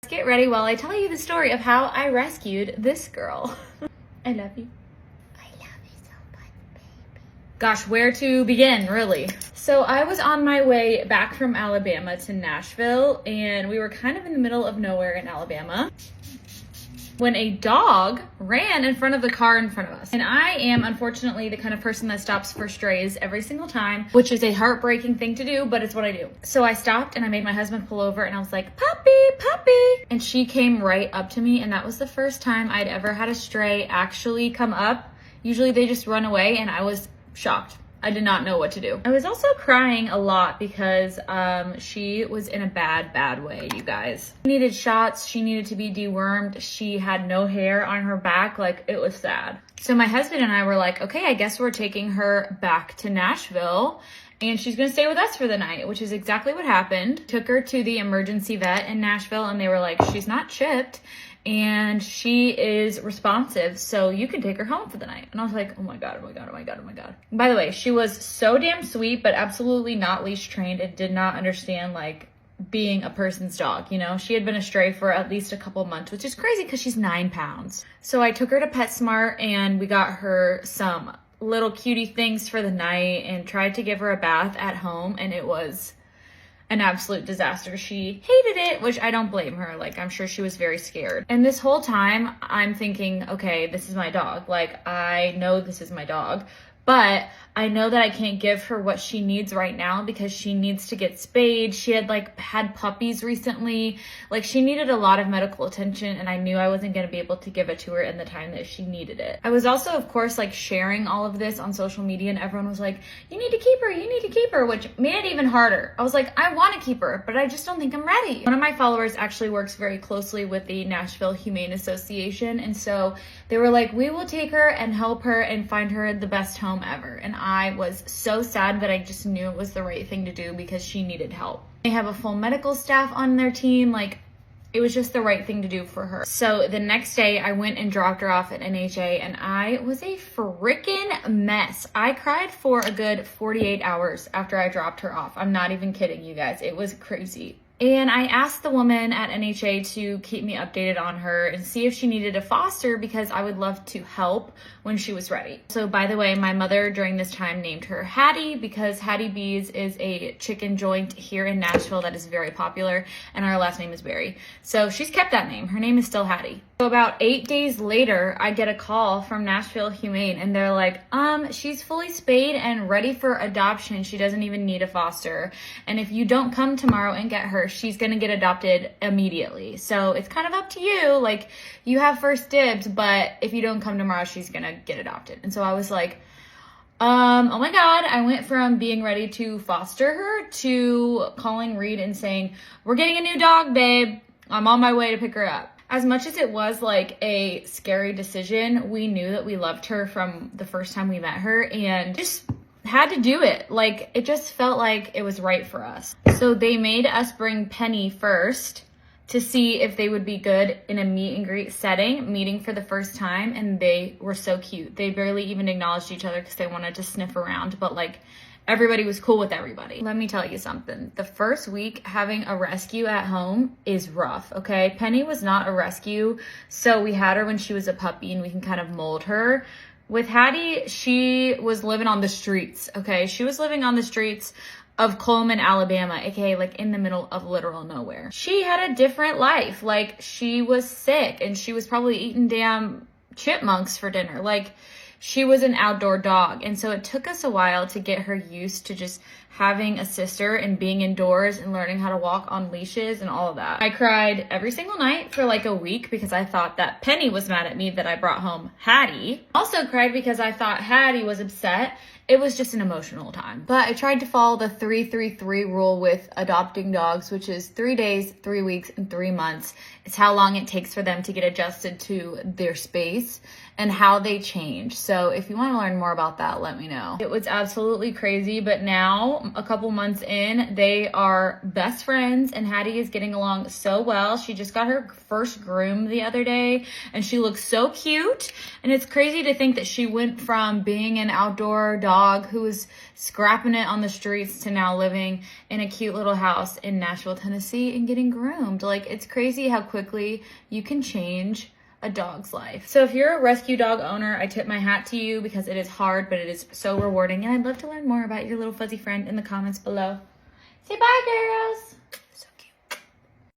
Let's get ready while I tell you the story of how I rescued this girl. I love you. I love you so much, baby. Gosh, where to begin, really? So I was on my way back from Alabama to Nashville, and we were kind of in the middle of nowhere in Alabama when a dog ran in front of the car in front of us. And I am unfortunately the kind of person that stops for strays every single time, which is a heartbreaking thing to do, but it's what I do. So I stopped and I made my husband pull over and I was like, puppy, puppy. And she came right up to me, and that was the first time I'd ever had a stray actually come up. Usually they just run away, and I was shocked. I did not know what to do. I was also crying a lot because she was in a bad way, you guys. She needed shots. She needed to be dewormed. She had no hair on her back. Like, it was sad. So my husband and I were like, okay, I guess we're taking her back to Nashville and she's gonna stay with us for the night, which is exactly what happened. Took her to the emergency vet in Nashville and they were like, she's not chipped and she is responsive, so you can take her home for the night. And I was like, oh my God, oh my God, oh my God, oh my God. By the way, she was so damn sweet, but absolutely not leash trained and did not understand like being a person's dog, you know? She had been a stray for at least a couple months, which is crazy because she's 9 pounds. So I took her to PetSmart and we got her some little cutie things for the night and tried to give her a bath at home, and it was an absolute disaster. She hated it, which I don't blame her. Like, I'm sure she was very scared. And this whole time I'm thinking, okay, this is my dog. Like, I know this is my dog, but I know that I can't give her what she needs right now because she needs to get spayed. She had had puppies recently. Like, she needed a lot of medical attention, and I knew I wasn't going to be able to give it to her in the time that she needed it. I was also, of course, like sharing all of this on social media, and everyone was like, you need to keep her, you need to keep her, which made it even harder. I was like, I want to keep her, but I just don't think I'm ready. One of my followers actually works very closely with the Nashville Humane Association, and so they were like, we will take her and help her and find her the best home ever. And I was so sad, but I just knew it was the right thing to do because she needed help. They have a full medical staff on their team. Like, it was just the right thing to do for her. So the next day I went and dropped her off at NHA, and I was a freaking mess. I cried for a good 48 hours after I dropped her off. I'm not even kidding, you guys. It was crazy. And I asked the woman at NHA to keep me updated on her and see if she needed a foster because I would love to help when she was ready. So by the way, my mother during this time named her Hattie because Hattie B's is a chicken joint here in Nashville that is very popular, and our last name is Berry. So she's kept that name. Her name is still Hattie. So about 8 days later, I get a call from Nashville Humane, and they're like, she's fully spayed and ready for adoption. She doesn't even need a foster. And if you don't come tomorrow and get her, she's gonna get adopted immediately. So it's kind of up to you. Like, you have first dibs, but if you don't come tomorrow, she's gonna get adopted. And so I was like, oh my God, I went from being ready to foster her to calling Reed and saying, we're getting a new dog, babe. I'm on my way to pick her up. As much as it was like a scary decision, we knew that we loved her from the first time we met her and just had to do it. Like, it just felt like it was right for us. So they made us bring Penny first to see if they would be good in a meet and greet setting, meeting for the first time, and they were so cute. They barely even acknowledged each other because they wanted to sniff around, but like, everybody was cool with everybody. Let me tell you something. The first week having a rescue at home is rough, okay? Penny was not a rescue, so we had her when she was a puppy and we can kind of mold her. With Hattie, she was living on the streets, okay? She was living on the streets of Coleman, Alabama, aka like in the middle of literal nowhere. She had a different life. Like, she was sick and she was probably eating damn chipmunks for dinner. Like, she was an outdoor dog. And so it took us a while to get her used to just having a sister and being indoors and learning how to walk on leashes and all of that. I cried every single night for like a week because I thought that Penny was mad at me that I brought home Hattie. Also cried because I thought Hattie was upset. It was just an emotional time. But I tried to follow the 3-3-3 rule with adopting dogs, which is 3 days, 3 weeks, and 3 months. It's how long it takes for them to get adjusted to their space and how they change. So if you want to learn more about that, let me know. It was absolutely crazy, but now, a couple months in, they are best friends, and Hattie is getting along so well. She just got her first groom the other day, and she looks so cute. And it's crazy to think that she went from being an outdoor dog dog who was scrapping it on the streets to now living in a cute little house in Nashville, Tennessee and getting groomed. Like, it's crazy how quickly you can change a dog's life. So if you're a rescue dog owner, I tip my hat to you because it is hard, but it is so rewarding. And I'd love to learn more about your little fuzzy friend in the comments below. Say bye, girls.